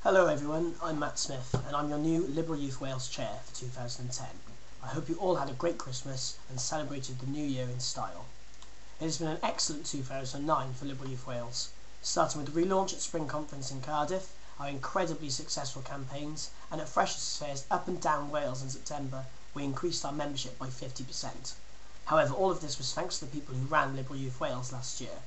Hello everyone, I'm Matt Smith and I'm your new Liberal Youth Wales Chair for 2010. I hope you all had a great Christmas and celebrated the new year in style. It has been an excellent 2009 for Liberal Youth Wales, starting with the relaunch at Spring Conference in Cardiff, our incredibly successful campaigns, and at Freshers' Fairs up and down Wales in September we increased our membership by 50%. However, all of this was thanks to the people who ran Liberal Youth Wales last year.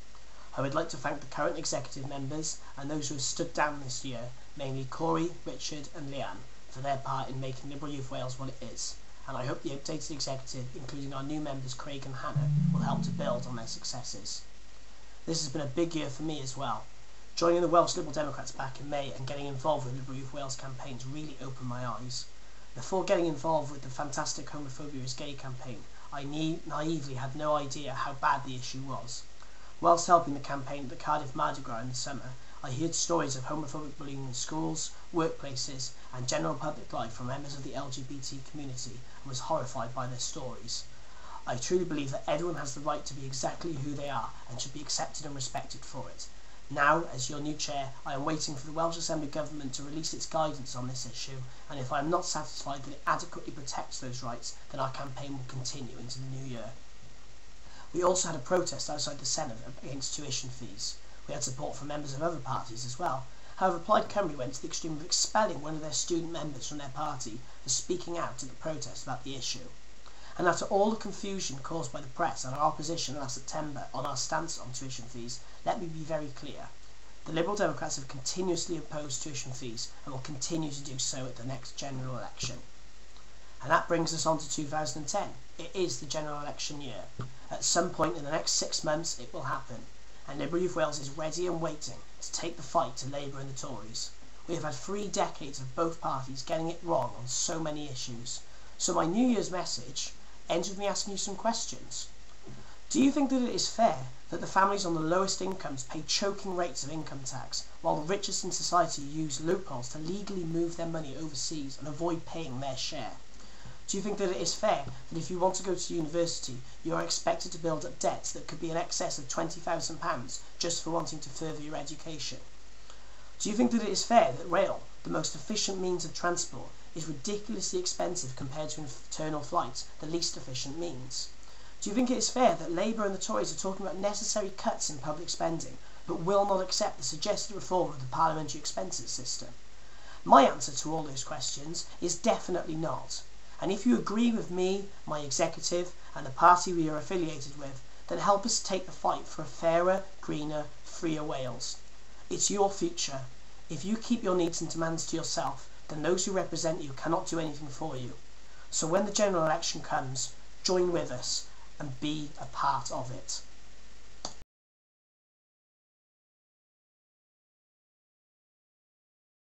I would like to thank the current executive members and those who have stood down this year, mainly Corey, Richard and Leanne, for their part in making Liberal Youth Wales what it is, and I hope the updated executive, including our new members Craig and Hannah, will help to build on their successes. This has been a big year for me as well. Joining the Welsh Liberal Democrats back in May and getting involved with Liberal Youth Wales campaigns really opened my eyes. Before getting involved with the fantastic Homophobia is Gay campaign, I naively had no idea how bad the issue was. Whilst helping the campaign at the Cardiff Mardi Gras in the summer, I heard stories of homophobic bullying in schools, workplaces and general public life from members of the LGBT community and was horrified by their stories. I truly believe that everyone has the right to be exactly who they are and should be accepted and respected for it. Now, as your new chair, I am waiting for the Welsh Assembly Government to release its guidance on this issue, and if I am not satisfied that it adequately protects those rights, then our campaign will continue into the new year. We also had a protest outside the Senedd against tuition fees. We had support from members of other parties as well. However, Plaid Cymru went to the extreme of expelling one of their student members from their party for speaking out at the protest about the issue. And after all the confusion caused by the press and our opposition last September on our stance on tuition fees, let me be very clear. The Liberal Democrats have continuously opposed tuition fees and will continue to do so at the next general election. And that brings us on to 2010. It is the general election year. At some point in the next 6 months it will happen, and Liberal Youth Wales is ready and waiting to take the fight to Labour and the Tories. We have had 3 decades of both parties getting it wrong on so many issues. So my New Year's message ends with me asking you some questions. Do you think that it is fair that the families on the lowest incomes pay choking rates of income tax, while the richest in society use loopholes to legally move their money overseas and avoid paying their share? Do you think that it is fair that if you want to go to university, you are expected to build up debts that could be in excess of £20,000 just for wanting to further your education? Do you think that it is fair that rail, the most efficient means of transport, is ridiculously expensive compared to internal flights, the least efficient means? Do you think it is fair that Labour and the Tories are talking about necessary cuts in public spending, but will not accept the suggested reform of the parliamentary expenses system? My answer to all those questions is definitely not. And if you agree with me, my executive, and the party we are affiliated with, then help us take the fight for a fairer, greener, freer Wales. It's your future. If you keep your needs and demands to yourself, then those who represent you cannot do anything for you. So when the general election comes, join with us and be a part of it.